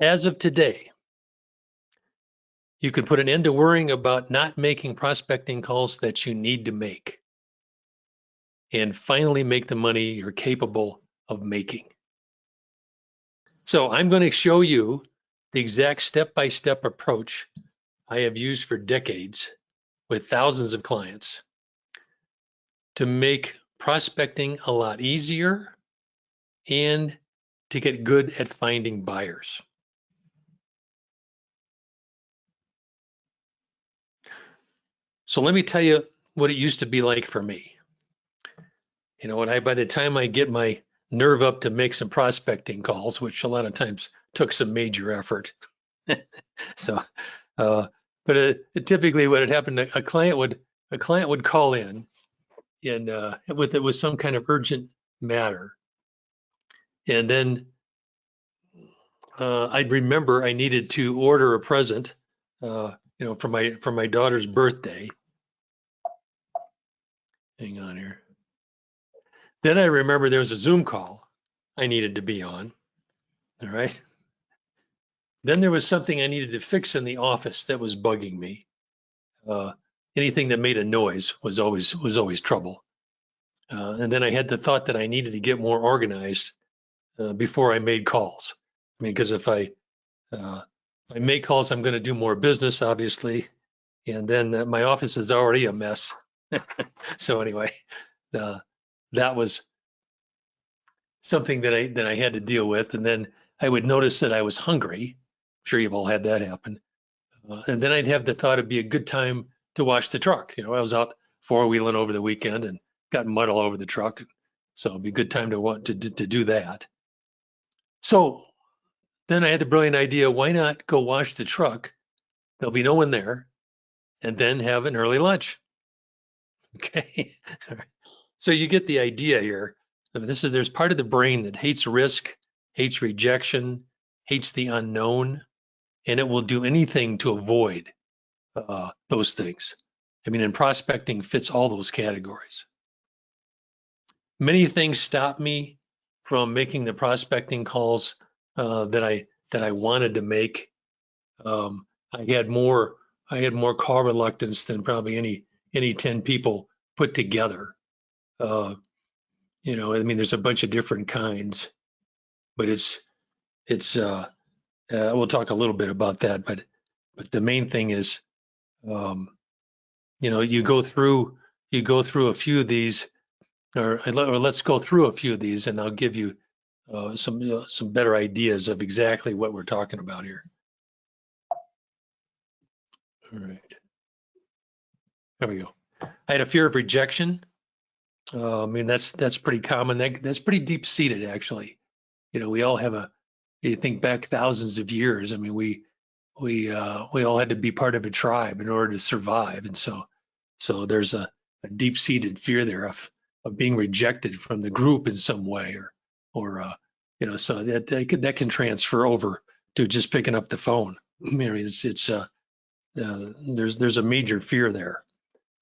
As of today, you can put an end to worrying about not making prospecting calls that you need to make and finally make the money you're capable of making. So I'm going to show you the exact step-by-step approach I have used for decades with thousands of clients to make prospecting a lot easier and to get good at finding buyers. So let me tell you what it used to be like for me. You know, by the time I get my nerve up to make some prospecting calls, which a lot of times took some major effort. So, but typically what had happened, a client would call in and with some kind of urgent matter, and then I'd remember I needed to order a present, for my daughter's birthday. Hang on here. Then I remember there was a Zoom call I needed to be on. All right. Then there was something I needed to fix in the office that was bugging me. Anything that made a noise was always trouble. And then I had the thought that I needed to get more organized before I made calls. I mean, because if I make calls, I'm going to do more business, obviously, and then my office is already a mess. So anyway, that was something that I had to deal with. And then I would notice that I was hungry. I'm sure you've all had that happen. And then I'd have the thought it'd be a good time to wash the truck. You know, I was out four-wheeling over the weekend and got mud all over the truck. So it'd be a good time to do that. So then I had the brilliant idea, why not go wash the truck? There'll be no one there, and then have an early lunch. Okay. So you get the idea here. There's part of the brain that hates risk, hates rejection, hates the unknown, and it will do anything to avoid those things. I mean, and prospecting fits all those categories. Many things stop me from making the prospecting calls that I wanted to make. I had more call reluctance than probably any 10 people put together. I mean, there's a bunch of different kinds, but we'll talk a little bit about that. But the main thing is, you go through a few of these, or let's go through a few of these, and I'll give you some better ideas of exactly what we're talking about here. All right, there we go. I had a fear of rejection. I mean, that's pretty common. That's pretty deep seated, actually. You know, we all have you think back thousands of years. I mean, we all had to be part of a tribe in order to survive, and so there's a deep seated fear there of being rejected from the group in some way, or so that can transfer over to just picking up the phone. I mean, there's a major fear there.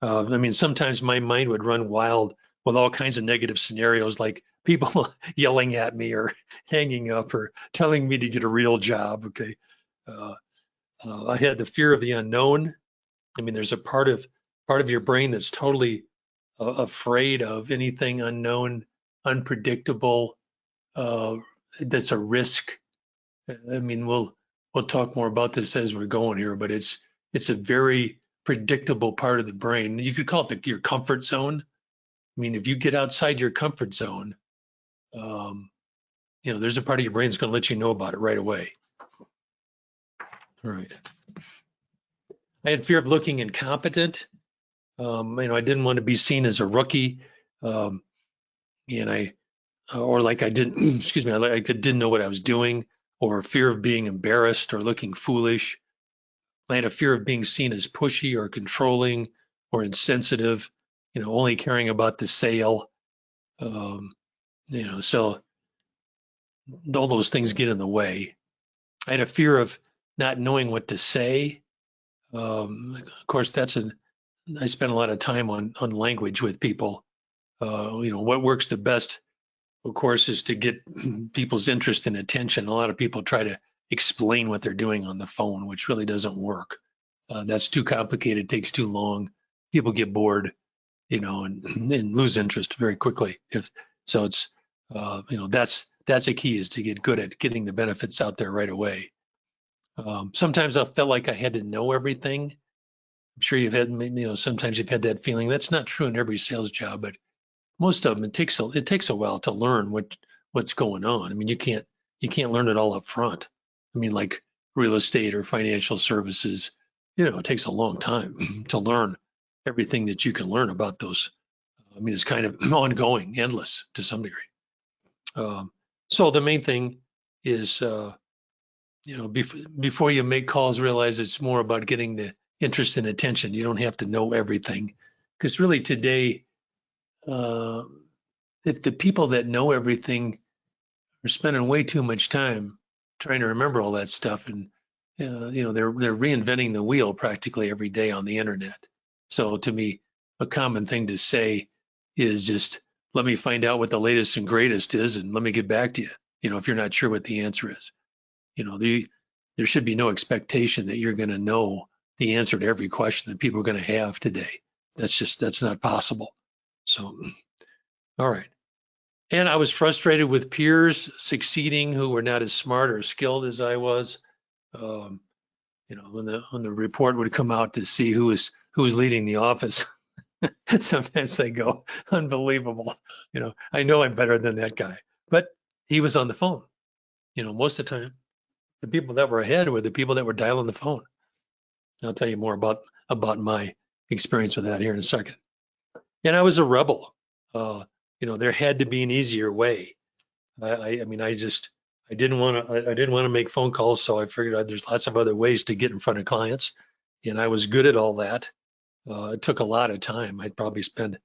I mean, sometimes my mind would run wild with all kinds of negative scenarios, like people yelling at me or hanging up or telling me to get a real job. Okay. I had the fear of the unknown. I mean, there's a part of your brain that's totally afraid of anything unknown, unpredictable, that's a risk. I mean, we'll talk more about this as we're going here, but it's a very predictable part of the brain. You could call it your comfort zone. I mean, if you get outside your comfort zone, there's a part of your brain that's going to let you know about it right away. All right. I had fear of looking incompetent. I didn't want to be seen as a rookie, or like I didn't, excuse me, like I didn't know what I was doing, or fear of being embarrassed or looking foolish. I had a fear of being seen as pushy or controlling or insensitive, only caring about the sale. So all those things get in the way. I had a fear of not knowing what to say. Of course, I spent a lot of time on language with people. What works the best, of course, is to get people's interest and attention. A lot of people try to explain what they're doing on the phone, which really doesn't work. That's too complicated, takes too long. People get bored, and lose interest very quickly. If so, it's that's a key, is to get good at getting the benefits out there right away. Sometimes I felt like I had to know everything. I'm sure you've had, sometimes you've had that feeling. That's not true in every sales job, but most of them, it takes a while to learn what's going on. I mean, you can't learn it all up front. I mean, like real estate or financial services, it takes a long time to learn everything that you can learn about those. I mean, it's kind of ongoing, endless to some degree. So the main thing is, before you make calls, realize it's more about getting the interest and attention. You don't have to know everything, because really today, if the people that know everything are spending way too much time trying to remember all that stuff, and they're reinventing the wheel practically every day on the internet. So to me, a common thing to say is just, let me find out what the latest and greatest is, and let me get back to you. If you're not sure what the answer is, there should be no expectation that you're going to know the answer to every question that people are going to have today. That's not possible. So, all right. And I was frustrated with peers succeeding who were not as smart or skilled as I was. When the report would come out to see who was leading the office, sometimes they go, unbelievable. I know I'm better than that guy, but he was on the phone. Most of the time, the people that were ahead were the people that were dialing the phone. I'll tell you more about my experience with that here in a second. And I was a rebel. There had to be an easier way. I didn't want to make phone calls, so I figured there's lots of other ways to get in front of clients, and I was good at all that. It took a lot of time. I'd probably spend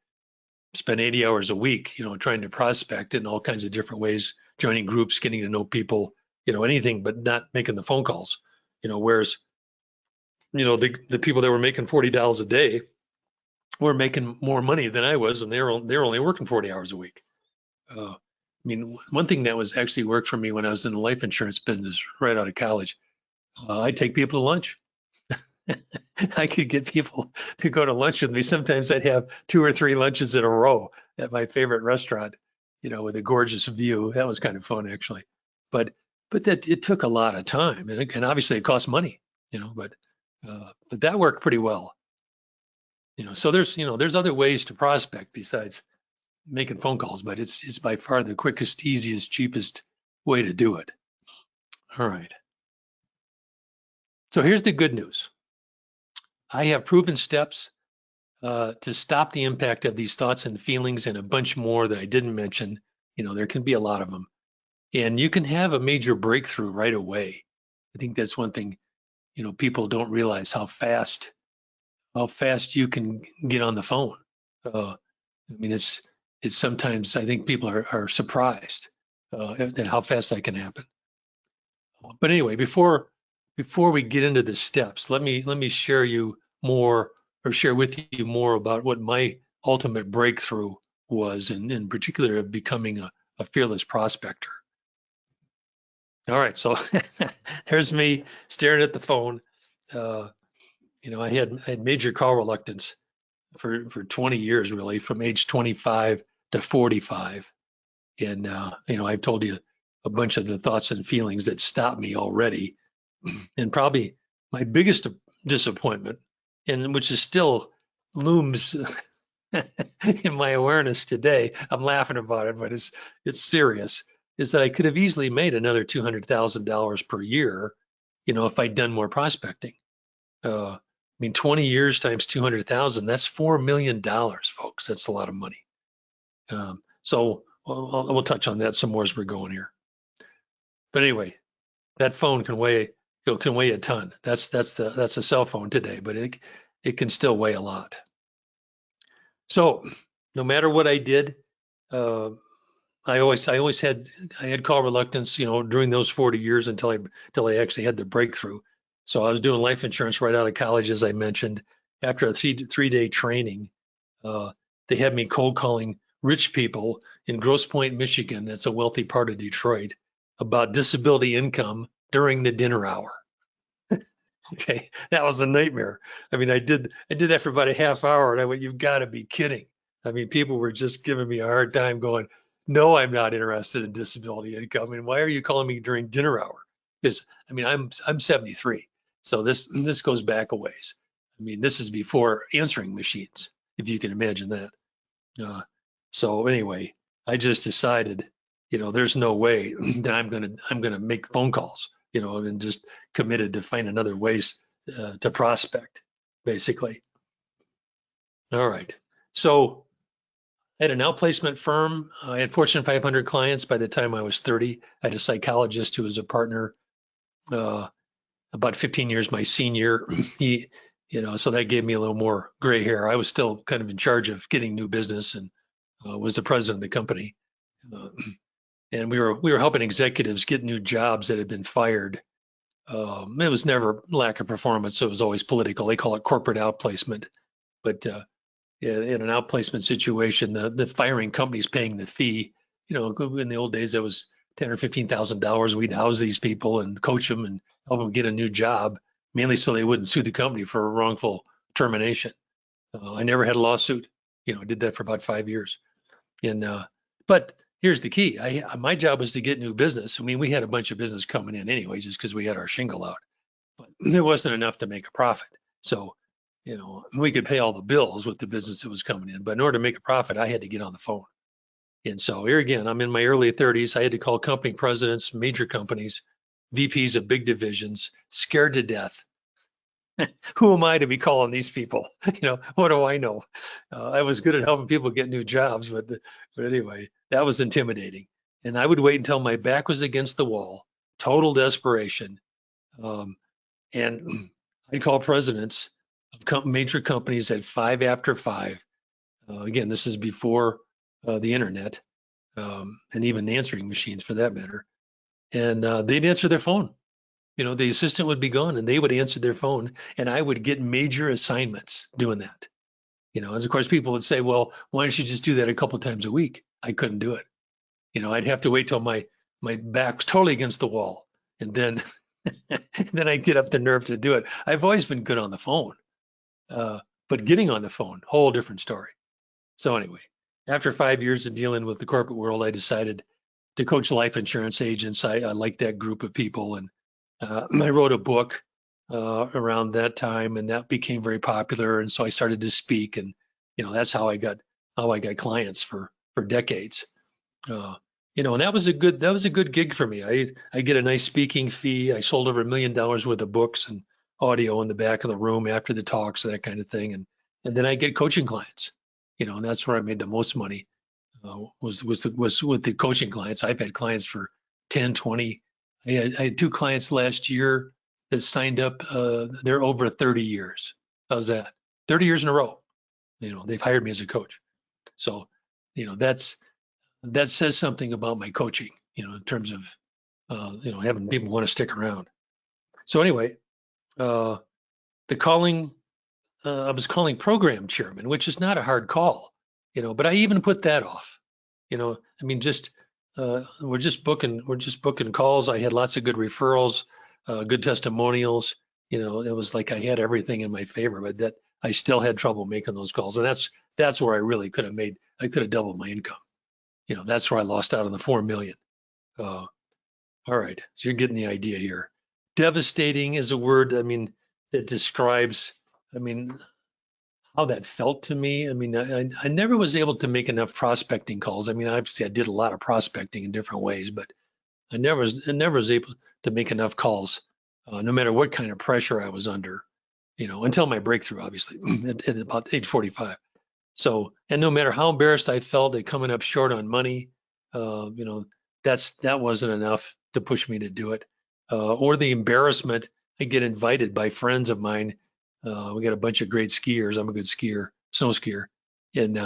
80 hours a week, trying to prospect in all kinds of different ways, joining groups, getting to know people, anything but not making the phone calls. Whereas, the people that were making $40 a day were making more money than I was, and they're only working 40 hours a week. One thing that was actually worked for me when I was in the life insurance business right out of college, I'd take people to lunch. I could get people to go to lunch with me. Sometimes I'd have 2 or 3 lunches in a row at my favorite restaurant, with a gorgeous view. That was kind of fun, actually. But that it took a lot of time, and obviously it cost money, but that worked pretty well. So there's other ways to prospect besides making phone calls, but it's by far the quickest, easiest, cheapest way to do it. All right. So here's the good news. I have proven steps to stop the impact of these thoughts and feelings, and a bunch more that I didn't mention. There can be a lot of them, and you can have a major breakthrough right away. I think that's one thing, people don't realize how fast you can get on the phone. It's sometimes, I think people are surprised at how fast that can happen. But anyway, before we get into the steps, let me share with you more about what my ultimate breakthrough was, and in particular of becoming a fearless prospector. All right, so there's me staring at the phone. I had major call reluctance for 20 years, really, from age 25 to 45. And, I've told you a bunch of the thoughts and feelings that stopped me already. And probably my biggest disappointment, and which is still looms in my awareness today, I'm laughing about it, but it's serious, is that I could have easily made another $200,000 per year, if I'd done more prospecting. 20 years times 200,000, that's $4 million, folks. That's a lot of money. So we'll touch on that some more as we're going here. But anyway, that phone can weigh a ton. That's a cell phone today, but it can still weigh a lot. So no matter what I did, I had call reluctance, during those 40 years until I actually had the breakthrough. So I was doing life insurance right out of college, as I mentioned. After a three-day training, they had me cold calling rich people in Grosse Pointe, Michigan. That's a wealthy part of Detroit, about disability income during the dinner hour. Okay, that was a nightmare. I mean, I did that for about a half hour, and I went, "You've got to be kidding!" I mean, people were just giving me a hard time, going, "No, I'm not interested in disability income, and why are you calling me during dinner hour?" Because I mean, I'm 73, so this goes back a ways. I mean, this is before answering machines, if you can imagine that. Uh, so anyway, I just decided, there's no way that I'm gonna make phone calls, and just committed to find another ways to prospect, basically. All right. So I had an outplacement firm. I had Fortune 500 clients by the time I was 30. I had a psychologist who was a partner, uh, about 15 years my senior. He, so that gave me a little more gray hair. I was still kind of in charge of getting new business and was the president of the company. Uh, and we were helping executives get new jobs that had been fired. It was never lack of performance, so it was always political. They call it corporate outplacement. But in an outplacement situation, the firing company's paying the fee. In the old days, that was $10,000 or $15,000. We'd house these people and coach them and help them get a new job, mainly so they wouldn't sue the company for a wrongful termination. I never had a lawsuit. I did that for about 5 years. And but here's the key. My job was to get new business. I mean, we had a bunch of business coming in anyway, just because we had our shingle out, but it wasn't enough to make a profit. So, we could pay all the bills with the business that was coming in, but in order to make a profit, I had to get on the phone. And so here again, I'm in my early 30s. I had to call company presidents, major companies, VPs of big divisions, scared to death. Who am I to be calling these people? What do I know? I was good at helping people get new jobs, but anyway, that was intimidating. And I would wait until my back was against the wall, total desperation, um, and I'd call presidents of major companies at 5 after 5. Again, this is before the internet, and even answering machines for that matter. And they'd answer their phone. The assistant would be gone and they would answer their phone, and I would get major assignments doing that. As of course people would say, well, why don't you just do that a couple times a week? I couldn't do it. I'd have to wait till my back's totally against the wall, and then then I'd get up the nerve to do it. I've always been good on the phone, but getting on the phone, whole different story. So anyway, after 5 years of dealing with the corporate world, I decided to coach life insurance agents. I like that group of people, and I wrote a book around that time, and that became very popular. And so I started to speak, and that's how I got clients for decades. Uh, and that was a good gig for me. I get a nice speaking fee. I sold over $1 million worth of books and audio in the back of the room after the talks, that kind of thing, and then I get coaching clients. And that's where I made the most money. Was with the coaching clients. I've had clients for 10, 20. I had 2 clients last year that signed up. They're over 30 years. How's that? 30 years in a row. They've hired me as a coach. So, that says something about my coaching. In terms of having people want to stick around. So anyway, uh, the calling. I was calling program chairman, which is not a hard call. But I even put that off. I mean, just we're just booking calls. I had lots of good referrals, good testimonials. It was like I had everything in my favor, but that I still had trouble making those calls, and that's where I really could have made. I could have doubled my income. That's where I lost out on the 4 million. Uh, all right, so you're getting the idea here. Devastating is a word. I mean, that describes. I mean, how that felt to me. I mean, I never was able to make enough prospecting calls. I mean, obviously I did a lot of prospecting in different ways, but I never was able to make enough calls, no matter what kind of pressure I was under, until my breakthrough, obviously, at about age 45. So, and no matter how embarrassed I felt at coming up short on money, uh, you know, that wasn't enough to push me to do it. Or the embarrassment. I get invited by friends of mine. We got a bunch of great skiers. I'm a good skier, snow skier, and they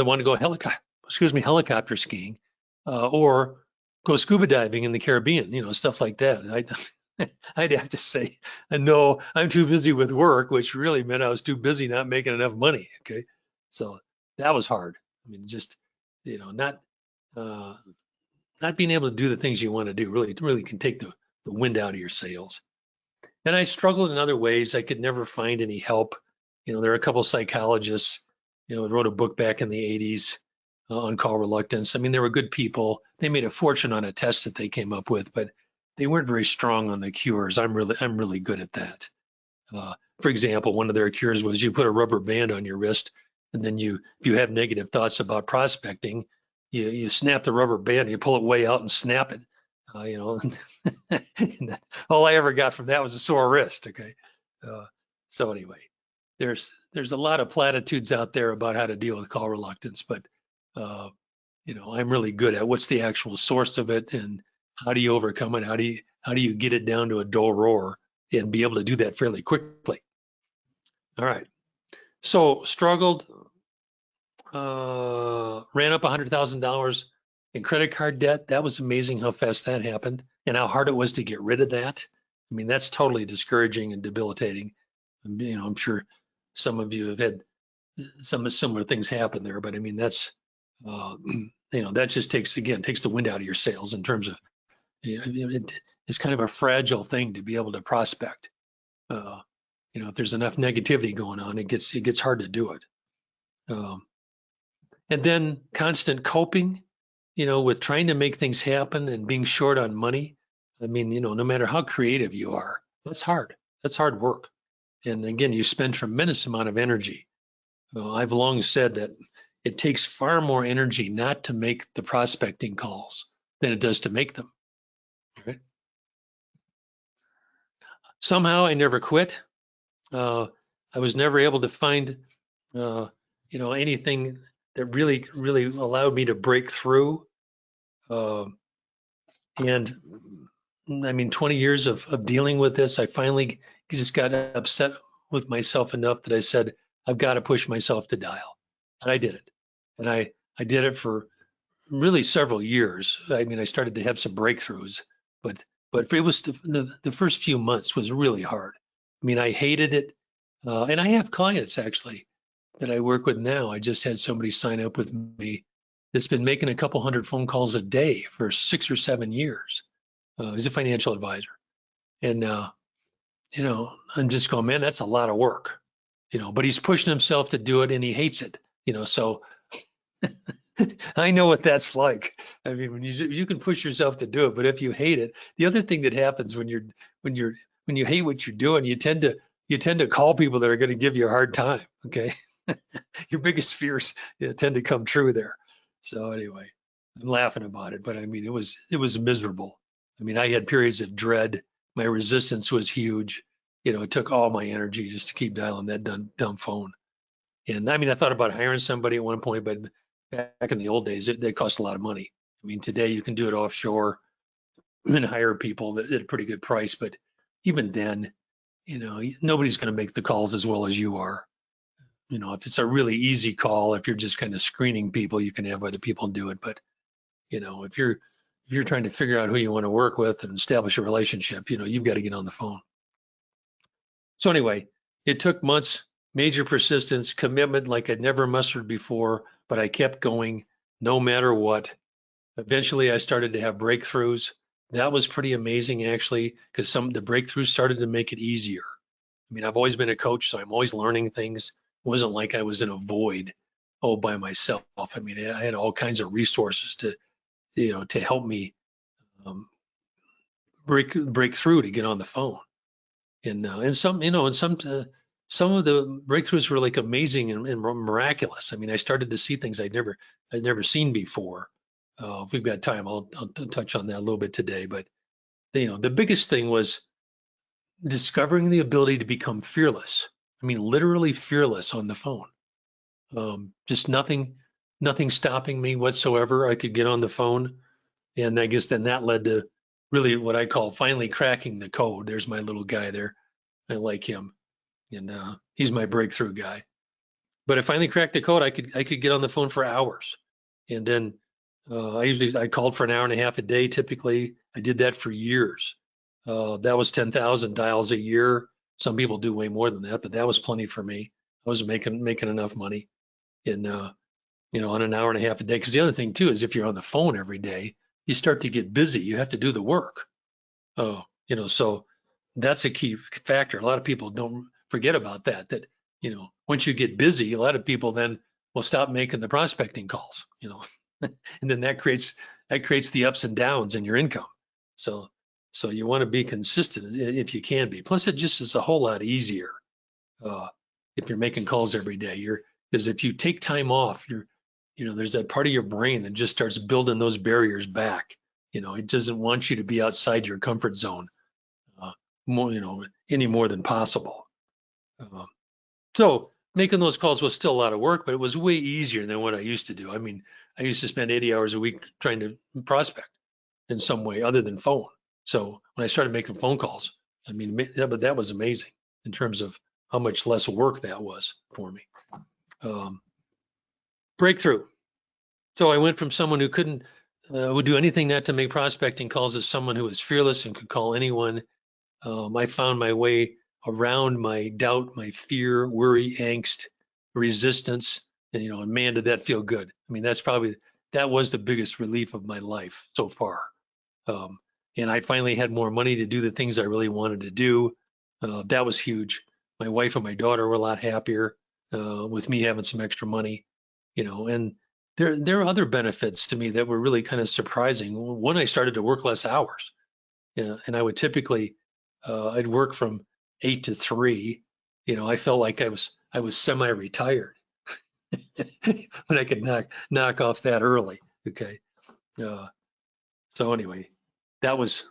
want to go helicopter skiing, or go scuba diving in the Caribbean. Stuff like that. And I'd have to say, no, I'm too busy with work, which really meant I was too busy not making enough money. Okay, so that was hard. I mean, just not uh, not being able to do the things you want to do really can take the wind out of your sails. And I struggled in other ways. I could never find any help. There are a couple psychologists, wrote a book back in the 80s on call reluctance. I mean, they were good people. They made a fortune on a test that they came up with, but they weren't very strong on the cures. I'm really good at that. For example, one of their cures was you put a rubber band on your wrist, and then if you have negative thoughts about prospecting, you snap the rubber band, and you pull it way out and snap it. All I ever got from that was a sore wrist. Okay, so anyway, there's a lot of platitudes out there about how to deal with call reluctance, but I'm really good at what's the actual source of it and how do you overcome it? How do you get it down to a dull roar and be able to do that fairly quickly? All right. So struggled, ran up $100,000 in credit card debt. That was amazing how fast that happened and how hard it was to get rid of that. I mean, that's totally discouraging and debilitating. I'm sure some of you have had some similar things happen there, but I mean, that's, that just takes the wind out of your sails in terms of, it's kind of a fragile thing to be able to prospect. If there's enough negativity going on, it gets hard to do it. And then constant coping, with trying to make things happen and being short on money. I mean, no matter how creative you are, that's hard. That's hard work. And again, you spend tremendous amount of energy. I've long said that it takes far more energy not to make the prospecting calls than it does to make them. Right? Somehow I never quit. I was never able to find, anything that really allowed me to break through. And I mean, 20 years of dealing with this, I finally just got upset with myself enough that I said, I've got to push myself to dial. And I did it. And I did it for really several years. I mean, I started to have some breakthroughs, but it was the first few months was really hard. I mean, I hated it. And I have clients actually that I work with now. I just had somebody sign up with me that's been making a couple hundred phone calls a day for 6 or 7 years. He's a financial advisor. And, I'm just going, man, that's a lot of work, but he's pushing himself to do it and he hates it, so I know what that's like. I mean, when you can push yourself to do it, but if you hate it, the other thing that happens when you hate what you're doing, you tend to call people that are going to give you a hard time. Okay. Your biggest fears tend to come true there. So anyway, I'm laughing about it, but I mean, it was miserable. I mean, I had periods of dread. My resistance was huge. It took all my energy just to keep dialing that dumb phone. And I mean, I thought about hiring somebody at one point, but back in the old days, they cost a lot of money. I mean, today you can do it offshore and hire people at a pretty good price. But even then, nobody's going to make the calls as well as you are. If it's a really easy call, if you're just kind of screening people, you can have other people do it. But, if you're trying to figure out who you want to work with and establish a relationship, you've got to get on the phone. So anyway, it took months, major persistence, commitment like I'd never mustered before, but I kept going no matter what. Eventually, I started to have breakthroughs. That was pretty amazing, actually, because some of the breakthroughs started to make it easier. I mean, I've always been a coach, so I'm always learning things. It wasn't like I was in a void, by myself. I mean, I had all kinds of resources to help me break through to get on the phone. And some of the breakthroughs were like amazing and miraculous. I mean, I started to see things I'd never seen before. If we've got time, I'll touch on that a little bit today. But the biggest thing was discovering the ability to become fearless. I mean, literally fearless on the phone. Just nothing stopping me whatsoever. I could get on the phone, and I guess then that led to really what I call finally cracking the code. There's my little guy there. I like him, and he's my breakthrough guy. But I finally cracked the code. I could get on the phone for hours, and then I called for an hour and a half a day. Typically, I did that for years. That was 10,000 dials a year. Some people do way more than that, but that was plenty for me. I was making enough money in on an hour and a half a day. Because the other thing too is if you're on the phone every day, you start to get busy. You have to do the work. Oh, So that's a key factor. A lot of people don't forget about that, once you get busy, a lot of people then will stop making the prospecting calls, and then that creates the ups and downs in your income. So so you want to be consistent if you can be. Plus, it just is a whole lot easier uh, if you're making calls every day. Because if you take time off, there's that part of your brain that just starts building those barriers back. It doesn't want you to be outside your comfort zone uh, any more than possible. Uh, so making those calls was still a lot of work, but it was way easier than what I used to do. I mean, I used to spend 80 hours a week trying to prospect in some way other than phone. So when I started making phone calls, I mean, that was amazing in terms of how much less work that was for me. Um, breakthrough. So I went from someone who would do anything not to make prospecting calls to someone who was fearless and could call anyone. I found my way around my doubt, my fear, worry, angst, resistance, and man, did that feel good. I mean, that was the biggest relief of my life so far. Um, and I finally had more money to do the things I really wanted to do. That was huge. My wife and my daughter were a lot happier with me having some extra money, and there are other benefits to me that were really kind of surprising. One, I started to work less hours. Yeah, and I would typically I'd work from 8 to 3. I felt like I was semi-retired when I could knock off that early. Okay. Uh, so anyway, that was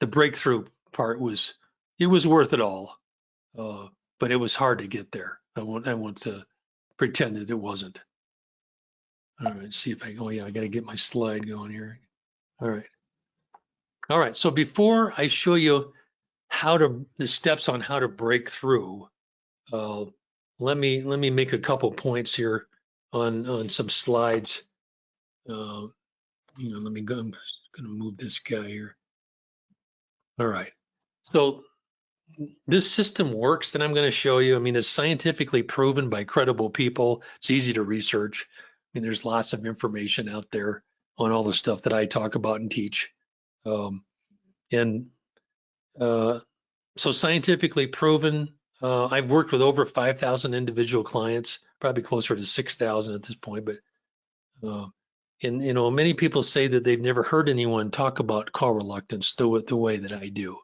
the breakthrough part. It was worth it all, but it was hard to get there. I won't pretend that it wasn't. All right, see if I. Oh yeah, I got to get my slide going here. All right. All right. So before I show you the steps on how to break through, uh, let me make a couple points here on some slides. Let me go. I'm just going to move this guy here. All right. So this system works that I'm going to show you. I mean, it's scientifically proven by credible people. It's easy to research. I mean, there's lots of information out there on all the stuff that I talk about and teach. And so scientifically proven. I've worked with over 5,000 individual clients, probably closer to 6,000 at this point. But and many people say that they've never heard anyone talk about call reluctance the way that I do.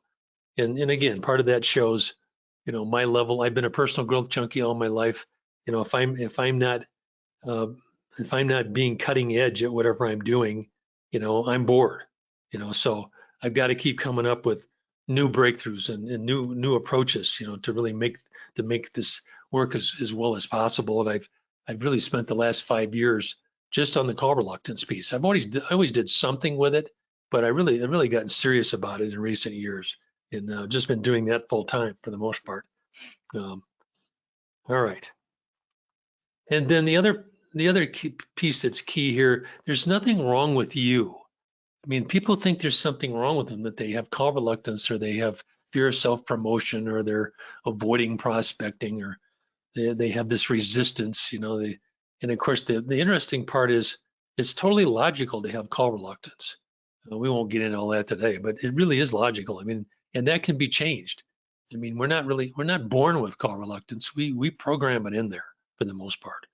And again, part of that shows, my level. I've been a personal growth junkie all my life. Uh, if I'm not being cutting edge at whatever I'm doing, I'm bored. So I've got to keep coming up with new breakthroughs and new approaches, to really make this work as well as possible. And I've really spent the last 5 years just on the call reluctance piece. I always did something with it, but I really gotten serious about it in recent years, and just been doing that full time for the most part. All right. And then the other piece that's key here, there's nothing wrong with you. I mean, people think there's something wrong with them, that they have call reluctance or they have fear of self-promotion or they're avoiding prospecting or they have this resistance, and of course the interesting part is it's totally logical to have call reluctance. We won't get into all that today, but it really is logical. I mean, and that can be changed. I mean, we're not born with call reluctance. We program it in there for the most part,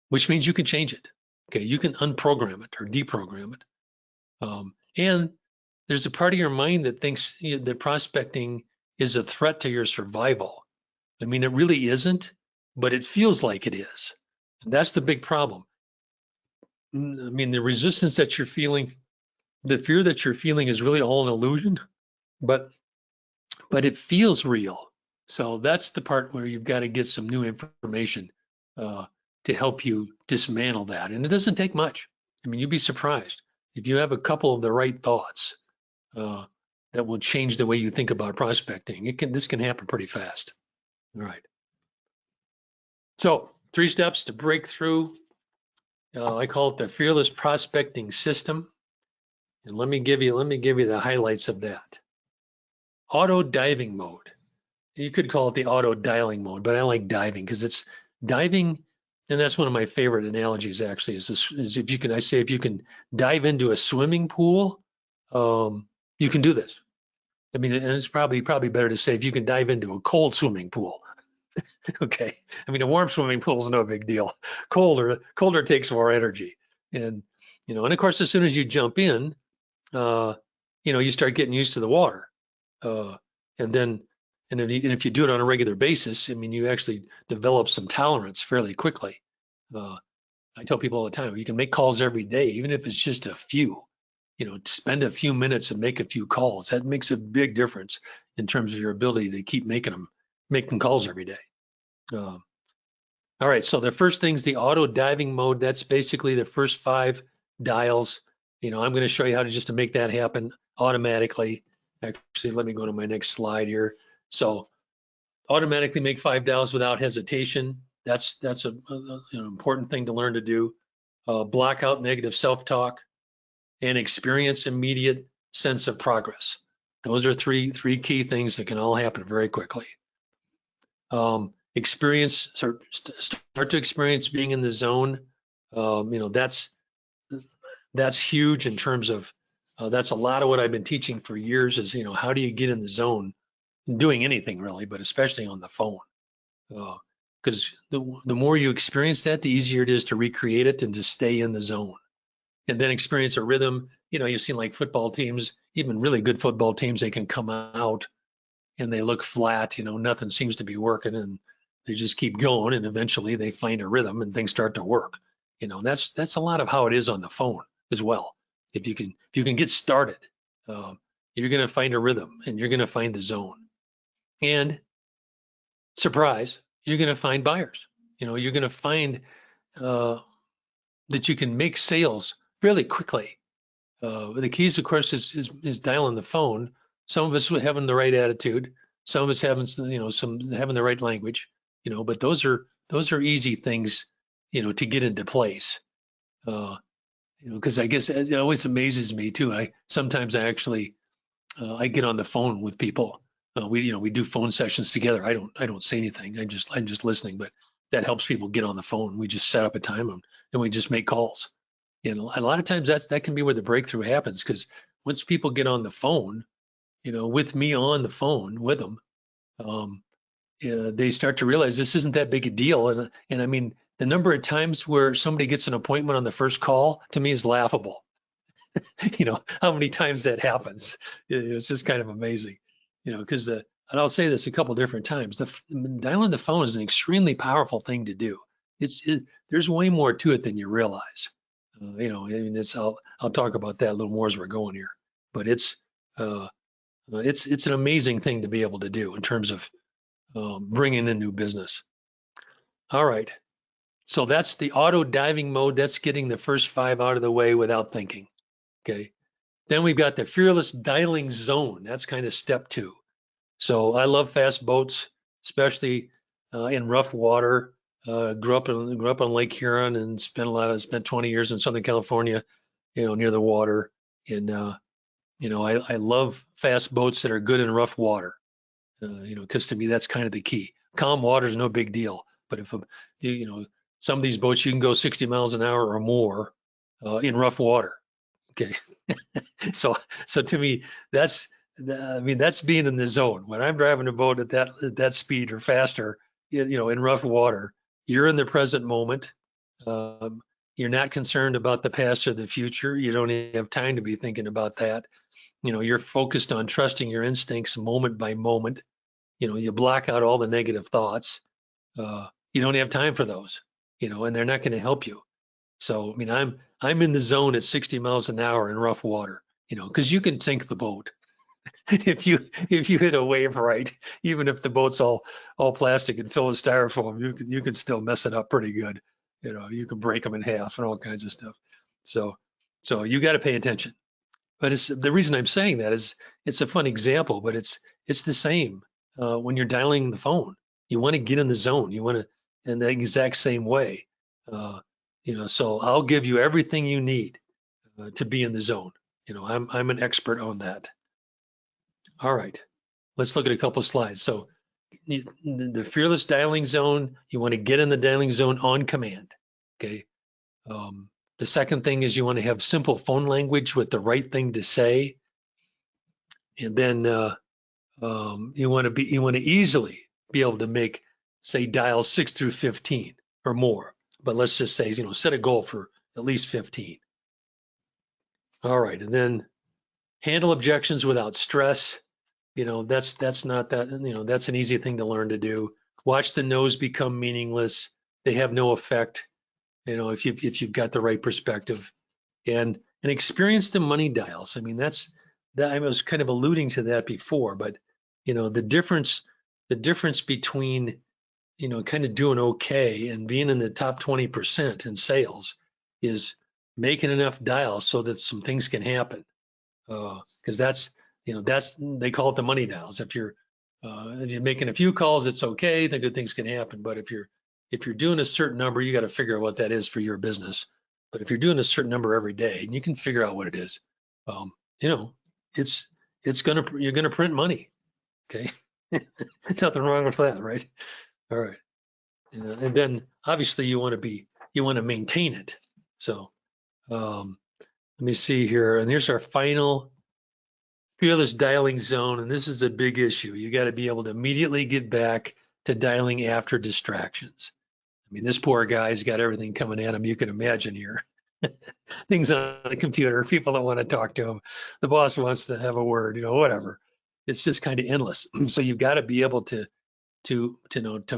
which means you can change it. Okay, you can unprogram it or deprogram it. And there's a part of your mind that thinks that prospecting is a threat to your survival. I mean, it really isn't, but it feels like it is. And that's the big problem. I mean, the resistance that you're feeling, the fear that you're feeling is really all an illusion, but it feels real. So that's the part where you've got to get some new information to help you dismantle that. And it doesn't take much. I mean, you'd be surprised if you have a couple of the right thoughts that will change the way you think about prospecting. This can happen pretty fast. All right. So 3 steps to break through. I call it the fearless prospecting system. And let me give you the highlights of that. Auto diving mode. You could call it the auto dialing mode, but I like diving because it's diving. And that's one of my favorite analogies, actually, is if you can dive into a swimming pool, you can do this. I mean, and it's probably better to say if you can dive into a cold swimming pool. Okay. I mean, a warm swimming pool is no big deal. Colder takes more energy. And, and of course, as soon as you jump in, uh, you start getting used to the water. Uh, and then, and if you do it on a regular basis, I mean, you actually develop some tolerance fairly quickly. Uh, I tell people all the time, you can make calls every day, even if it's just a few. Spend a few minutes and make a few calls. That makes a big difference in terms of your ability to keep making calls every day. Uh, all right, so the first thing's the auto diving mode. That's basically the first 5 dials. I'm going to show you how to make that happen automatically. Actually, let me go to my next slide here. So automatically make 5 dials without hesitation. That's an important thing to learn to do. Block out negative self-talk and experience immediate sense of progress. Those are three key things that can all happen very quickly. Start to experience being in the zone. That's huge in terms of that's a lot of what I've been teaching for years is how do you get in the zone doing anything really, but especially on the phone, because the more you experience that, the easier it is to recreate it and to stay in the zone and then experience a rhythm. You've seen like football teams, even really good football teams, they can come out and they look flat, nothing seems to be working and they just keep going and eventually they find a rhythm and things start to work. That's a lot of how it is on the phone as well. If you can get started, you're going to find a rhythm and you're going to find the zone. And surprise, you're going to find buyers. You're going to find that you can make sales fairly quickly. The keys, of course, is dialing the phone. Some of us having the right attitude, some of us having having the right language, but those are easy things, to get into place. Because I guess it always amazes me too. Sometimes I actually I get on the phone with people. We do phone sessions together. I don't say anything. I'm just listening, but that helps people get on the phone. We just set up a time and we just make calls. A lot of times that can be where the breakthrough happens because once people get on the phone, with me on the phone with them, they start to realize this isn't that big a deal. And I mean, the number of times where somebody gets an appointment on the first call to me is laughable. How many times that happens. It's just kind of amazing, because and I'll say this a couple different times. Dialing the phone is an extremely powerful thing to do. There's way more to it than you realize. I mean, I'll talk about that a little more as we're going here, but it's an amazing thing to be able to do in terms of bringing in new business. All right, so that's the auto diving mode. That's getting the first 5 out of the way without thinking. Okay. Then we've got the fearless dialing zone. That's kind of step 2. So I love fast boats, especially in rough water. Grew up on Lake Huron and spent 20 years in Southern California, near the water. And I love fast boats that are good in rough water. Because to me that's kind of the key. Calm water is no big deal, but if some of these boats you can go 60 miles an hour or more in rough water. Okay. So to me, that's being in the zone. When I'm driving a boat at that speed or faster, in rough water, you're in the present moment. You're not concerned about the past or the future. You don't have time to be thinking about that. You're focused on trusting your instincts moment by moment. You block out all the negative thoughts. You don't have time for those, and they're not going to help you. So, I mean, I'm in the zone at 60 miles an hour in rough water, because you can sink the boat if you hit a wave right. Even if the boat's all plastic and filled with styrofoam, you can still mess it up pretty good. You can break them in half and all kinds of stuff. So you got to pay attention. But it's the reason I'm saying that is it's a fun example, but it's the same when you're dialing the phone. You want to get in the zone. You want to in the exact same way. So I'll give you everything you need to be in the zone. I'm an expert on that. All right, let's look at a couple of slides. So the fearless dialing zone, you want to get in the dialing zone on command. Okay. The second thing is you want to have simple phone language with the right thing to say. And then you want to easily be able to make, say, dials 6 through 15 or more. But let's just say, set a goal for at least 15. All right, and then handle objections without stress. That's not that, that's an easy thing to learn to do. Watch the no's become meaningless. They have no effect, if you've got the right perspective. And experience the money dials. I mean, that I was kind of alluding to that before, but the difference between kind of doing okay and being in the top 20% in sales is making enough dials so that some things can happen. Because that's they call it the money dials. If you're making a few calls, it's okay, then good things can happen. But if you're doing a certain number, you got to figure out what that is for your business. But if you're doing a certain number every day, and you can figure out what it is, um, you know, it's you're gonna print money. Okay, nothing wrong with that, right? All right, and then obviously you want to maintain it. So let me see here, and here's our final fearless dialing zone, and this is a big issue. You got to be able to immediately get back to dialing after distractions. I mean, this poor guy's got everything coming at him you can imagine here. Things on the computer, people that want to talk to him, the boss wants to have a word, whatever. It's just kind of endless. So you've got to be able to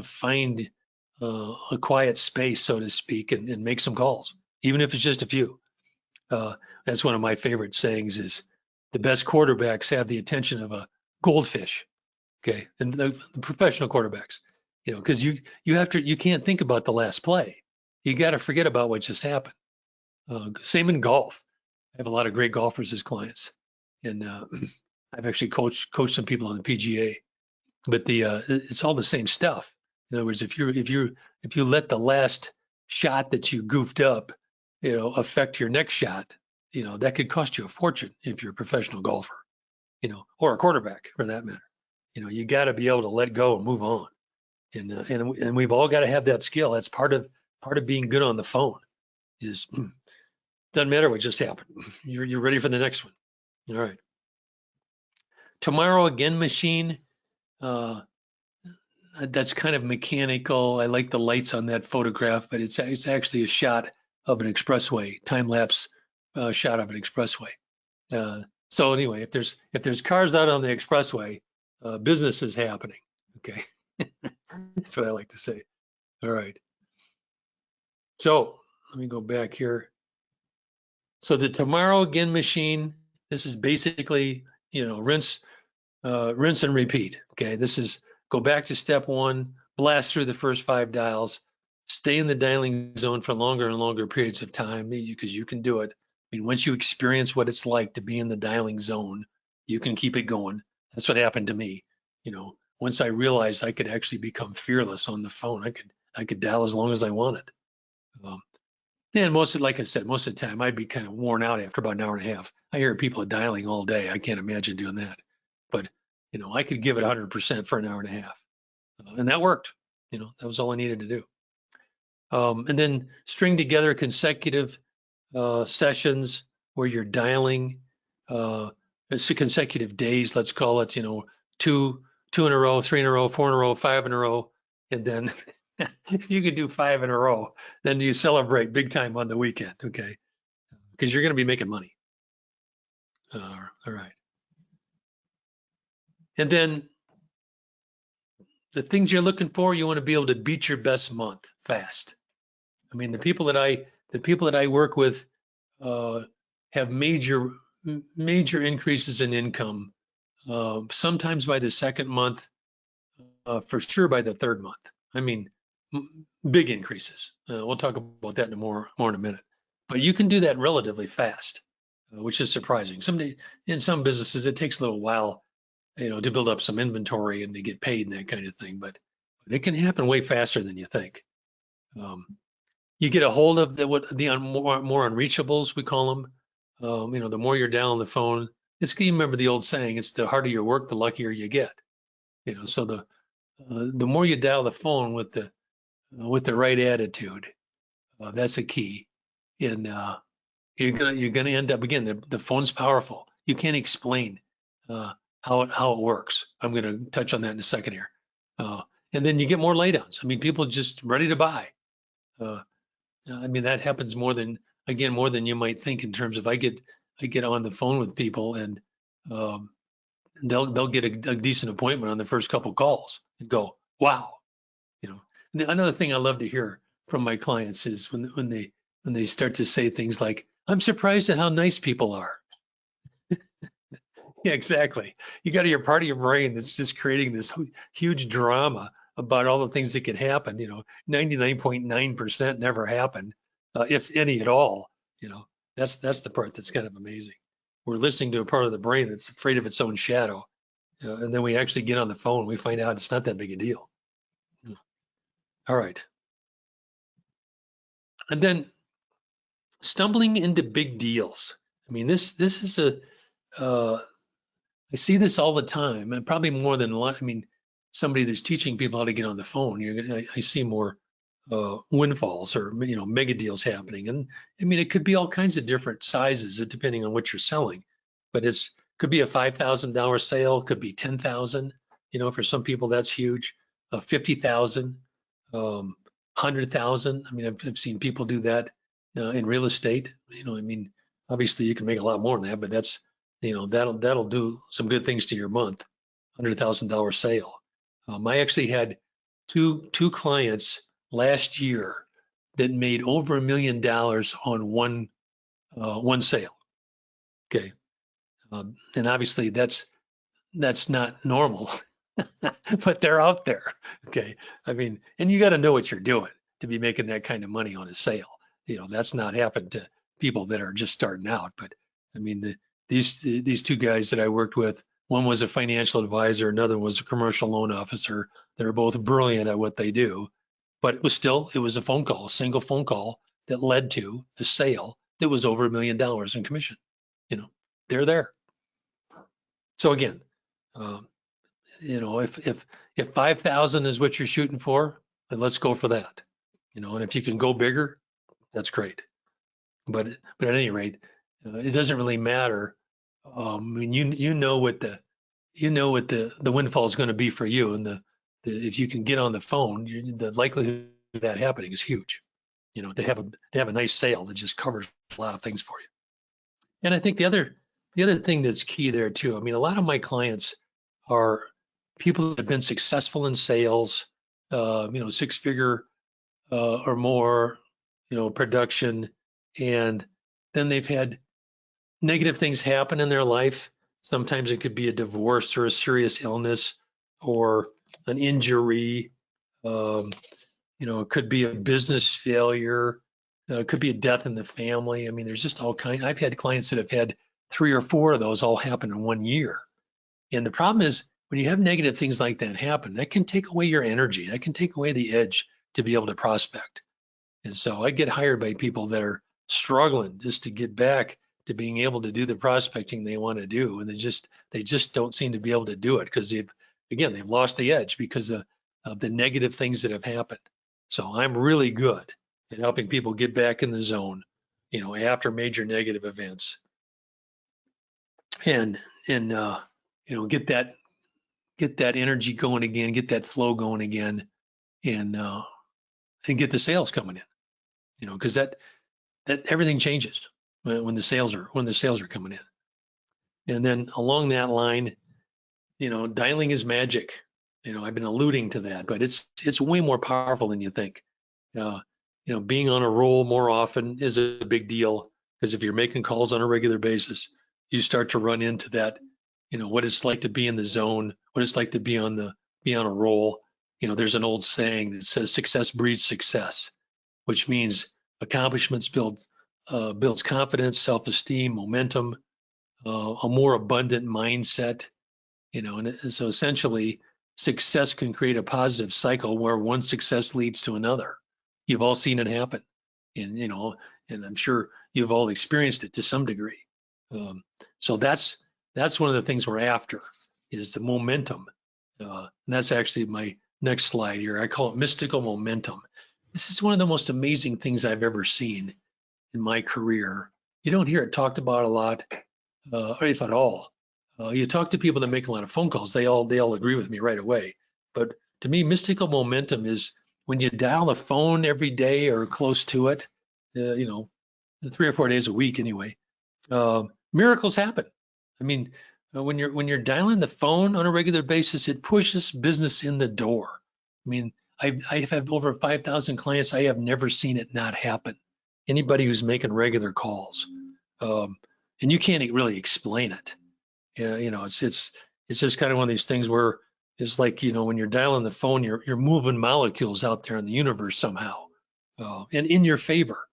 find a quiet space, so to speak, and make some calls, even if it's just a few. That's one of my favorite sayings is the best quarterbacks have the attention of a goldfish. Okay, and the professional quarterbacks, because you can't think about the last play. You got to forget about what just happened. Same in golf. I have a lot of great golfers as clients, and I've actually coached some people on the PGA. But it's all the same stuff. In other words, if you let the last shot that you goofed up, affect your next shot, that could cost you a fortune if you're a professional golfer, or a quarterback for that matter. You got to be able to let go and move on, and we've all got to have that skill. That's part of being good on the phone. Is doesn't matter what just happened. You're ready for the next one. All right. Tomorrow again machine. That's kind of mechanical. I like the lights on that photograph, but it's actually a shot of an expressway, time lapse shot of an expressway. So anyway, if there's cars out on the expressway, business is happening. Okay, that's what I like to say. All right. So let me go back here. So the tomorrow again machine. This is basically rinse and repeat. Okay, this is go back to step one, blast through the first 5 dials, stay in the dialing zone for longer and longer periods of time because you can do it. I mean, once you experience what it's like to be in the dialing zone, you can keep it going. That's what happened to me. Once I realized I could actually become fearless on the phone, I could dial as long as I wanted. And like I said, most of the time I'd be kind of worn out after about an hour and a half. I hear people dialing all day. I can't imagine doing that. But I could give it 100% for an hour and a half, and that worked. That was all I needed to do. And then string together consecutive sessions where you're dialing consecutive days. Let's call it, two in a row, 3 in a row, 4 in a row, 5 in a row, and then if you could do 5 in a row, then you celebrate big time on the weekend, okay? Because you're going to be making money. All right. And then the things you're looking for, you want to be able to beat your best month fast. I mean, the people that I work with have major increases in income. Sometimes by the second month, for sure by the third month. I mean, big increases. We'll talk about that more in a minute. But you can do that relatively fast, which is surprising. In some businesses, it takes a little while, to build up some inventory and to get paid and that kind of thing. But it can happen way faster than you think. You get a hold of the more unreachables, we call them. The more you're down on the phone, you remember the old saying, it's the harder you work, the luckier you get. So the more you dial the phone with the right attitude, that's a key. And you're gonna end up again. The phone's powerful. You can't explain how it works. I'm going to touch on that in a second here. And then you get more laydowns. I mean, people just ready to buy. Uh, I mean, that happens more than you might think in terms of I get on the phone with people and um, they'll get a decent appointment on the first couple calls and go, wow, you know. And another thing I love to hear from my clients is when they start to say things like, "I'm surprised at how nice people are." Yeah, exactly. You got your part of your brain that's just creating this huge drama about all the things that could happen. 99.9% never happen, if any at all. You know, that's the part that's kind of amazing. We're listening to a part of the brain that's afraid of its own shadow, and then we actually get on the phone and we find out it's not that big a deal. All right, and then stumbling into big deals. I mean, this is uh, I see this all the time, and probably more than a lot. I mean, somebody that's teaching people how to get on the phone, I see more windfalls or mega deals happening, and I mean it could be all kinds of different sizes, depending on what you're selling. But it's could be a $5,000 sale, could be 10,000. For some people that's huge. 50,000, 100,000. I mean, I've seen people do that in real estate. I mean, obviously you can make a lot more than that, but that's that'll do some good things to your month. $100,000 sale. I actually had two clients last year that made over $1 million on one sale. Okay, and obviously that's not normal, but they're out there. Okay, I mean, and you got to know what you're doing to be making that kind of money on a sale. That's not happened to people that are just starting out. But I mean, these two guys that I worked with, one was a financial advisor, another was a commercial loan officer. They're both brilliant at what they do, but it was a phone call, a single phone call that led to a sale that was over $1 million in commission. They're there. So again, um, if 5,000 is what you're shooting for, then let's go for that. And if you can go bigger, that's great. But at any rate, it doesn't really matter. I mean, you know what the windfall is going to be for you, and if you can get on the phone, the likelihood of that happening is huge. To have a nice sale that just covers a lot of things for you. And I think the other thing that's key there too. I mean, a lot of my clients are people that have been successful in sales, 6-figure or more, production, and then they've had negative things happen in their life. Sometimes it could be a divorce or a serious illness or an injury. It could be a business failure. It could be a death in the family. I mean, there's just all kinds. I've had clients that have had 3 or 4 of those all happen in 1 year. And the problem is when you have negative things like that happen, that can take away your energy. That can take away the edge to be able to prospect. And so I get hired by people that are struggling just to get back to being able to do the prospecting they want to do, and they just don't seem to be able to do it because they've lost the edge because of the negative things that have happened. So I'm really good at helping people get back in the zone, after major negative events, and get that energy going again, get that flow going again, and get the sales coming in. Because that everything changes when the sales are coming in. And then along that line, dialing is magic. I've been alluding to that, but it's way more powerful than you think. Being on a roll more often is a big deal because if you're making calls on a regular basis, you start to run into that, what it's like to be in the zone, what it's like to be on a roll. There's an old saying that says success breeds success, which means accomplishments builds confidence, self-esteem, momentum, a more abundant mindset. And so essentially success can create a positive cycle where one success leads to another. You've all seen it happen, and and I'm sure you've all experienced it to some degree. So that's one of the things we're after is the momentum. And that's actually my next slide here. I call it mystical momentum. This is one of the most amazing things I've ever seen in my career. You don't hear it talked about a lot, or if at all. You talk to people that make a lot of phone calls, they all agree with me right away. But to me, mystical momentum is when you dial the phone every day or close to it, you know, 3 or 4 days a week anyway. Miracles happen. I mean, when you're dialing the phone on a regular basis, it pushes business in the door. I mean, I have over 5,000 clients. I have never seen it not happen. Anybody who's making regular calls, and you can't really explain it. Yeah, it's just kind of one of these things where it's like, when you're dialing the phone, you're moving molecules out there in the universe somehow, and in your favor.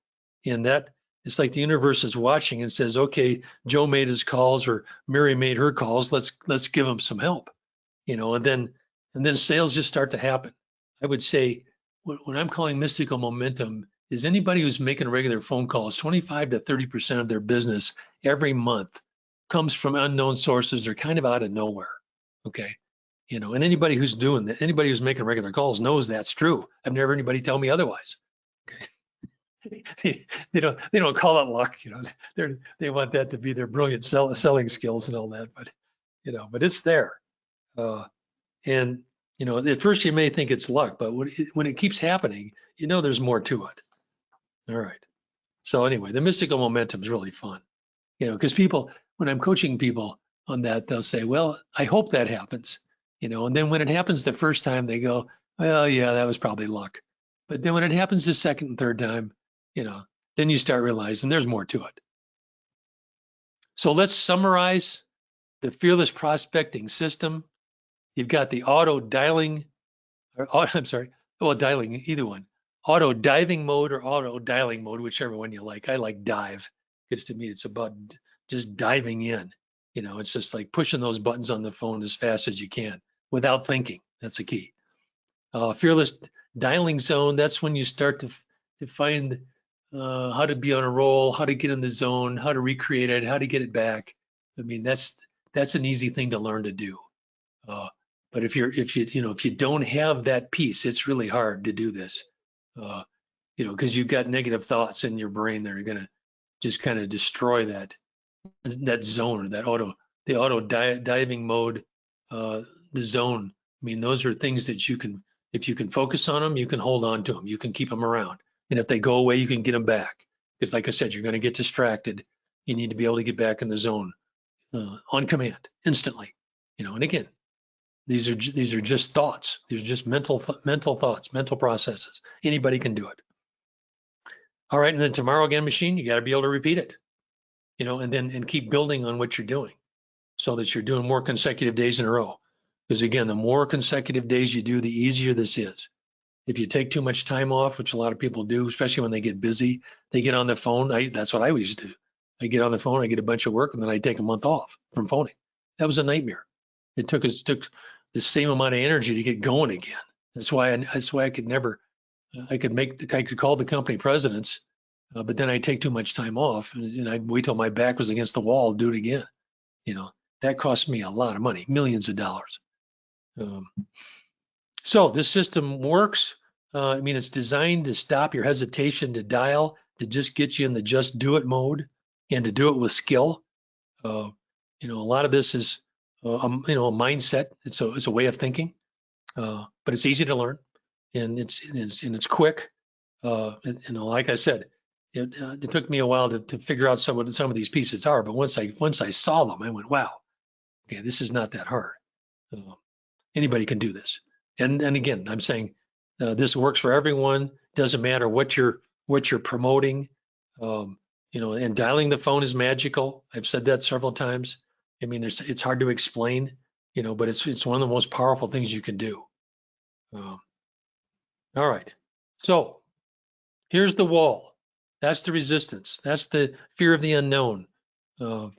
And that it's like the universe is watching and says, okay, Joe made his calls or Mary made her calls. Let's give them some help, and then sales just start to happen. I would say when I'm calling mystical momentum is anybody who's making regular phone calls, 25 to 30% of their business every month comes from unknown sources or kind of out of nowhere. Okay. And anybody who's doing that, anybody who's making regular calls knows that's true. I've never heard anybody tell me otherwise. Okay. They don't call it luck. They want that to be their brilliant selling skills and all that, but it's there. And at first you may think it's luck, but when it keeps happening, there's more to it. All right. So anyway, the mystical momentum is really fun. Because when I'm coaching people on that, they'll say, well, I hope that happens, and then when it happens the first time, they go, well, yeah, that was probably luck. But then when it happens the second and third time, then you start realizing there's more to it. So let's summarize the fearless prospecting system. You've got the auto dialing, dialing, either one, auto diving mode or auto dialing mode, whichever one you like. I like dive because to me it's about just diving in. It's just like pushing those buttons on the phone as fast as you can without thinking. That's the key. Fearless dialing zone. That's when you start to find how to be on a roll, how to get in the zone, how to recreate it, how to get it back. I mean, that's an easy thing to learn to do. But if you don't have that piece, it's really hard to do this. Because you've got negative thoughts in your brain that are going to just kind of destroy that zone or the auto diving mode, the zone. I mean, those are things that if you can focus on them, you can hold on to them, you can keep them around. And if they go away, you can get them back. Because like I said, you're going to get distracted. You need to be able to get back in the zone on command instantly. And again, these are just thoughts. These are just mental thoughts, mental processes. Anybody can do it. All right, and then tomorrow again, machine, you got to be able to repeat it, and keep building on what you're doing so that you're doing more consecutive days in a row. Because again, the more consecutive days you do, the easier this is. If you take too much time off, which a lot of people do, especially when they get busy, they get on the phone. That's what I used to do. I get on the phone, I get a bunch of work, and then I take a month off from phoning. That was a nightmare. It took the same amount of energy to get going again. That's why I could never. I could call the company presidents, but then I'd take too much time off, and I'd wait till my back was against the wall, do it again. That cost me a lot of money, millions of dollars. So this system works. It's designed to stop your hesitation to dial, to just get you in the just do it mode, and to do it with skill. A lot of this is, a mindset. It's a way of thinking, but it's easy to learn, and it's quick. Like I said, it took me a while to figure out some of these pieces are, but once I saw them, I went, wow, okay, this is not that hard. Anybody can do this. And again, I'm saying this works for everyone. Doesn't matter what you're promoting. And dialing the phone is magical. I've said that several times. I mean, it's hard to explain, but it's one of the most powerful things you can do. All right. So here's the wall. That's the resistance. That's the fear of the unknown,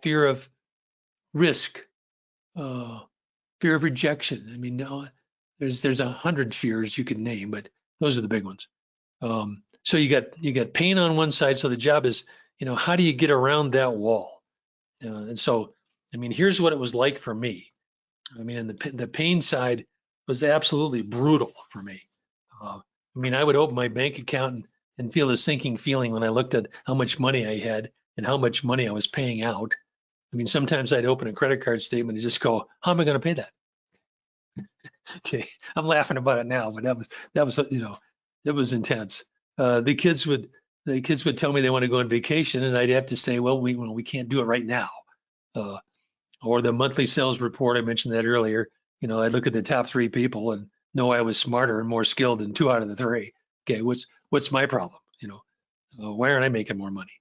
fear of risk, fear of rejection. I mean, there's 100 fears you can name, but those are the big ones. So you got pain on one side. So the job is, how do you get around that wall? And so, here's what it was like for me. And the pain side was absolutely brutal for me. I would open my bank account and feel a sinking feeling when I looked at how much money I had and how much money I was paying out. I mean, sometimes I'd open a credit card statement and just go, how am I going to pay that? Okay, I'm laughing about it now, but that was it was intense. The kids would tell me they want to go on vacation, and I'd have to say, well, we can't do it right now. Uh, or the monthly sales report, I mentioned that earlier. I'd look at the top three people and know I was smarter and more skilled than two out of the three. Okay, what's my problem? Why aren't I making more money?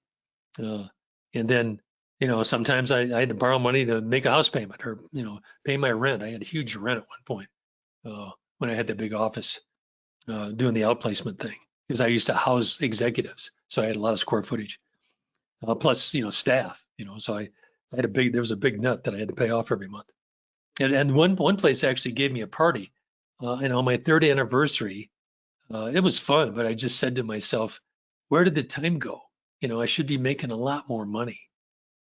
Uh, and then, sometimes I had to borrow money to make a house payment or, pay my rent. I had a huge rent at one point when I had the big office doing the outplacement thing because I used to house executives. So I had a lot of square footage, plus, staff, so I had there was a big nut that I had to pay off every month. And one place actually gave me a party, and on my third anniversary, it was fun, but I just said to myself, where did the time go? I should be making a lot more money,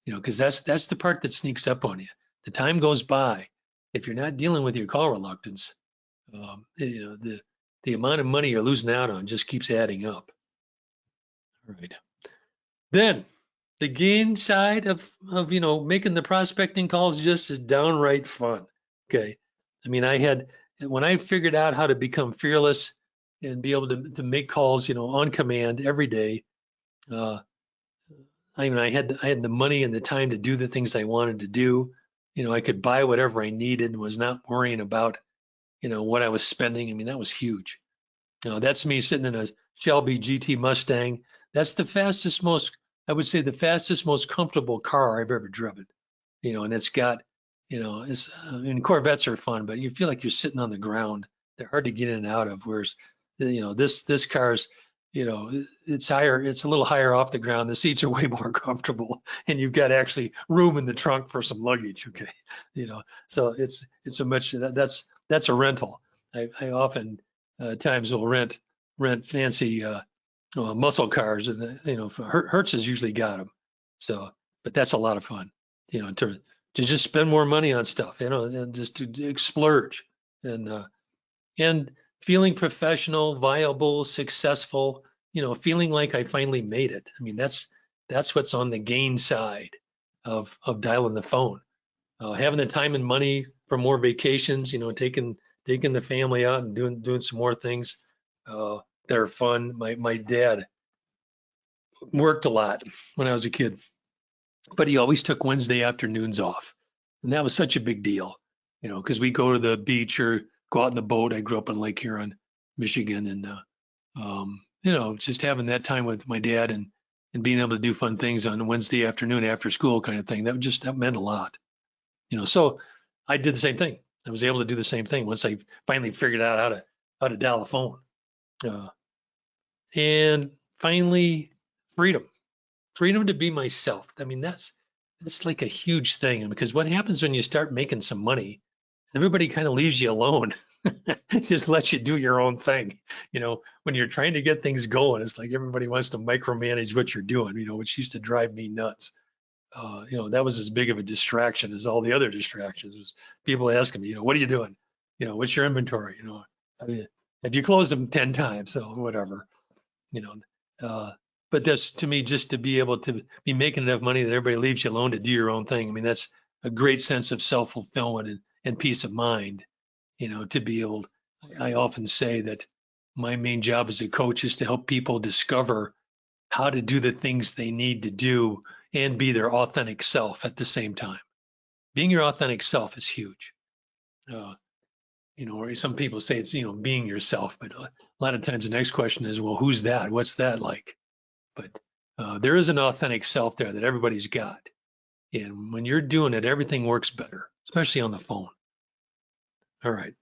because that's the part that sneaks up on you. The time goes by. If you're not dealing with your call reluctance, the amount of money you're losing out on just keeps adding up. All right. Then the gain side of making the prospecting calls just is downright fun. Okay. I mean, when I figured out how to become fearless and be able to make calls, on command every day. I had the money and the time to do the things I wanted to do. I could buy whatever I needed and was not worrying about, what I was spending. I mean, that was huge. That's me sitting in a Shelby GT Mustang. That's I would say the fastest, most comfortable car I've ever driven. And it's got, and Corvettes are fun, but you feel like you're sitting on the ground. They're hard to get in and out of. Whereas, this car's, it's higher, it's a little higher off the ground. The seats are way more comfortable, and you've got actually room in the trunk for some luggage. Okay, so it's a much that's a rental. I often times will rent fancy muscle cars, and Hertz has usually got them. So, but that's a lot of fun, to just spend more money on stuff, and just to splurge and feeling professional, viable, successful, feeling like I finally made it. I mean, that's what's on the gain side of dialing the phone. Having the time and money for more vacations, taking the family out and doing some more things that are fun. My dad worked a lot when I was a kid, but he always took Wednesday afternoons off, and that was such a big deal, because we go to the beach or go out in the boat. I grew up in Lake Huron, Michigan, and just having that time with my dad and being able to do fun things on Wednesday afternoon after school kind of thing, that meant a lot. So I did the same thing. I was able to do the same thing once I finally figured out how to dial the phone. And finally, freedom to be myself. I mean, that's like a huge thing, because what happens when you start making some money, everybody kind of leaves you alone. Just lets you do your own thing. When you're trying to get things going, it's like everybody wants to micromanage what you're doing, which used to drive me nuts. That was as big of a distraction as all the other distractions. Was people asking me, what are you doing? What's your inventory? I mean, have you closed them 10 times? So whatever, but that's, to me, just to be able to be making enough money that everybody leaves you alone to do your own thing. I mean, that's a great sense of self-fulfillment and peace of mind, to be able. I often say that my main job as a coach is to help people discover how to do the things they need to do and be their authentic self at the same time. Being your authentic self is huge. Or some people say it's, being yourself, but a lot of times the next question is, well, who's that? What's that like? But there is an authentic self there that everybody's got. And when you're doing it, everything works better, especially on the phone. All right.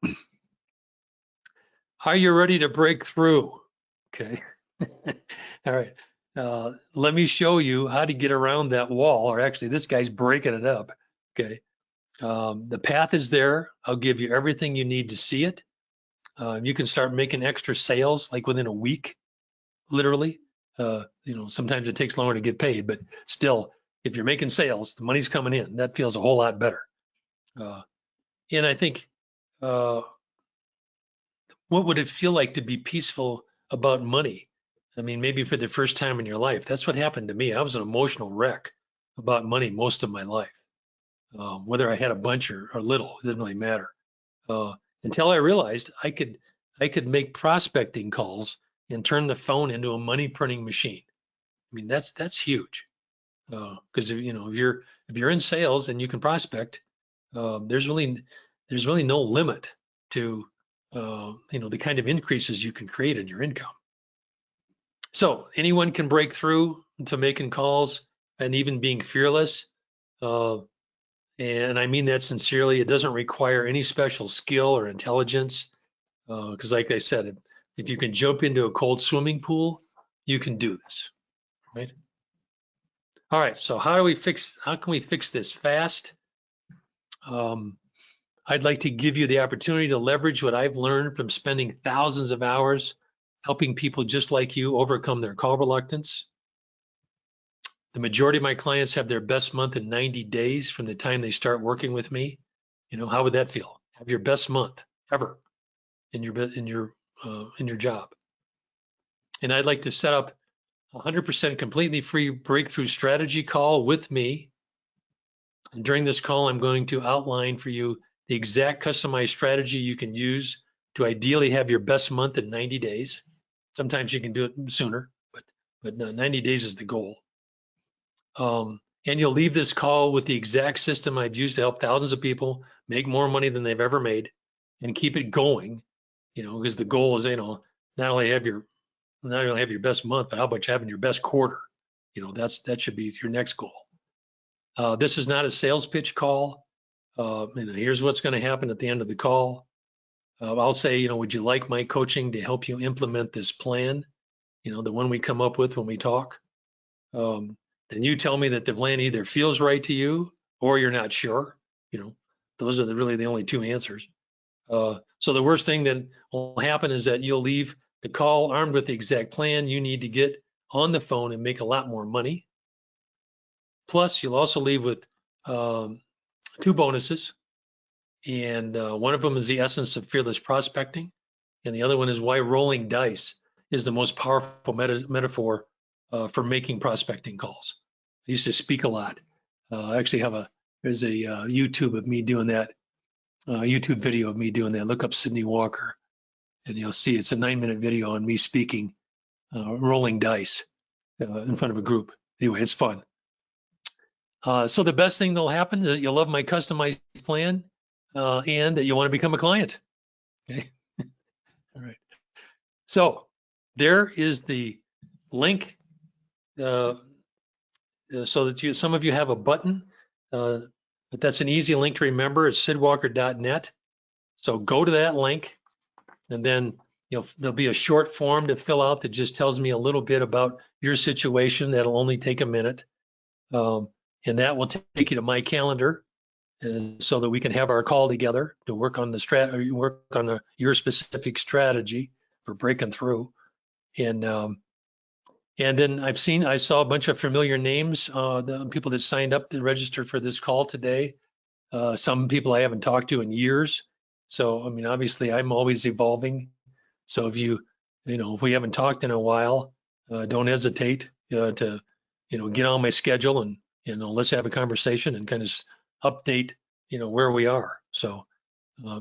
Are you ready to break through? Okay. All right. Let me show you how to get around that wall, or actually this guy's breaking it up. Okay. The path is there. I'll give you everything you need to see it. You can start making extra sales like within a week, literally. Sometimes it takes longer to get paid, but still, if you're making sales, the money's coming in. That feels a whole lot better. And I think, what would it feel like to be peaceful about money? I mean, maybe for the first time in your life. That's what happened to me. I was an emotional wreck about money most of my life. whether I had a bunch or little, it didn't really matter. Until I realized I could make prospecting calls and turn the phone into a money printing machine. I mean, that's huge. Because you know, if you're in sales and you can prospect, there's really no limit to you know, the kind of increases you can create in your income. So anyone can break through to making calls and even being fearless. Uh, and I mean that sincerely. It doesn't require any special skill or intelligence. Because like I said, if you can jump into a cold swimming pool, you can do this, right? All right, so how can we fix this fast? Um, I'd like to give you the opportunity to leverage what I've learned from spending thousands of hours helping people just like you overcome their call reluctance. The majority of my clients have their best month in 90 days from the time they start working with me. You know, how would that feel? Have your best month ever in your job. And I'd like to set up 100% completely free breakthrough strategy call with me. And during this call, I'm going to outline for you the exact customized strategy you can use to ideally have your best month in 90 days. Sometimes you can do it sooner, but 90 days is the goal. And you'll leave this call with the exact system I've used to help thousands of people make more money than they've ever made and keep it going, you know, because the goal is, you know, not only have your best month, but how about having your best quarter? You know, that should be your next goal. This is not a sales pitch call. You know, here's what's going to happen at the end of the call. I'll say, you know, would you like my coaching to help you implement this plan? You know, the one we come up with when we talk. Then you tell me that the plan either feels right to you or you're not sure. You know, those are really the only two answers. So the worst thing that will happen is that you'll leave the call armed with the exact plan you need to get on the phone and make a lot more money. Plus, you'll also leave with two bonuses. And one of them is the essence of fearless prospecting. And the other one is why rolling dice is the most powerful metaphor for making prospecting calls. I used to speak a lot. I actually there's a YouTube of me doing that, YouTube video of me doing that. Look up Sydney Walker and you'll see it's a 9-minute video on me speaking, rolling dice in front of a group. Anyway, it's fun. So the best thing that'll happen is that you'll love my customized plan and that you'll want to become a client. Okay. All right. So there is the link so that some of you have a button, but that's an easy link to remember. It's sidwalker.net. So go to that link, and then there'll be a short form to fill out that just tells me a little bit about your situation. That'll only take a minute, and that will take you to my calendar, and so that we can have our call together to work on your specific strategy for breaking through. And then I saw a bunch of familiar names, the people that signed up to register for this call today. Some people I haven't talked to in years. So, I mean, obviously I'm always evolving. So if if we haven't talked in a while, don't hesitate to, get on my schedule and, let's have a conversation and kind of update, where we are. So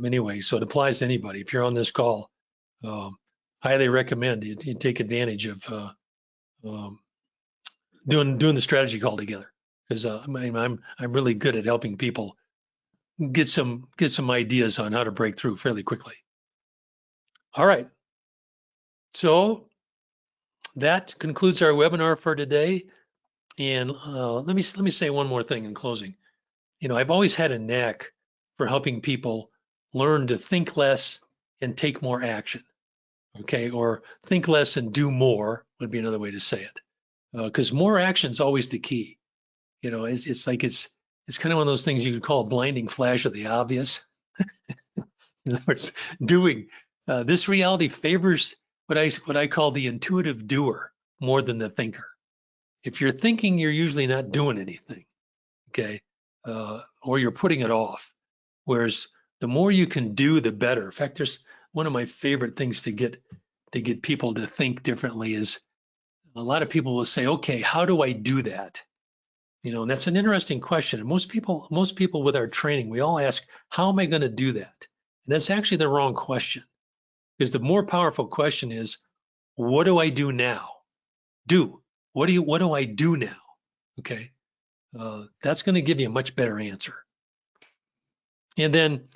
anyway, so it applies to anybody. If you're on this call, highly recommend you take advantage of doing the strategy call together, because I'm really good at helping people get some ideas on how to break through fairly quickly. All right, so that concludes our webinar for today. And let me say one more thing in closing. I've always had a knack for helping people learn to think less and take more action. Okay, or think less and do more would be another way to say it. Because more action is always the key. It's kind of one of those things you could call a blinding flash of the obvious. In other words, doing this reality favors what I call the intuitive doer more than the thinker. If you're thinking, you're usually not doing anything, okay, or you're putting it off. Whereas the more you can do, the better. In fact, there's one of my favorite things to get people to think differently is a lot of people will say, okay, how do I do that? And that's an interesting question. And most people with our training, we all ask, how am I going to do that? And that's actually the wrong question, because the more powerful question is, what do I do now? What do I do now? Okay. That's going to give you a much better answer. And then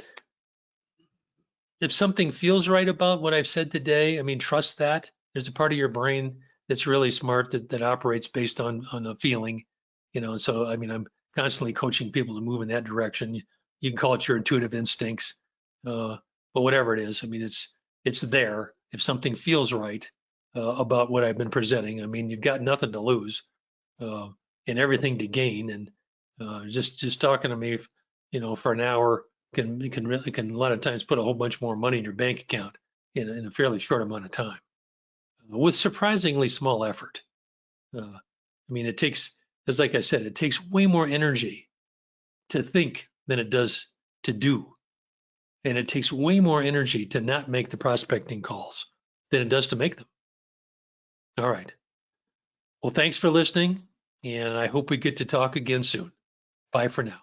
if something feels right about what I've said today, I mean, trust that. There's a part of your brain that's really smart that operates based on a feeling, So I mean, I'm constantly coaching people to move in that direction. You can call it your intuitive instincts, but whatever it is, I mean, it's there. If something feels right about what I've been presenting, I mean, you've got nothing to lose uh, and everything to gain. And just talking to me, for an hour can a lot of times put a whole bunch more money in your bank account in a fairly short amount of time with surprisingly small effort. I mean, it takes, as like I said, it takes way more energy to think than it does to do. And it takes way more energy to not make the prospecting calls than it does to make them. All right. Well, thanks for listening, and I hope we get to talk again soon. Bye for now.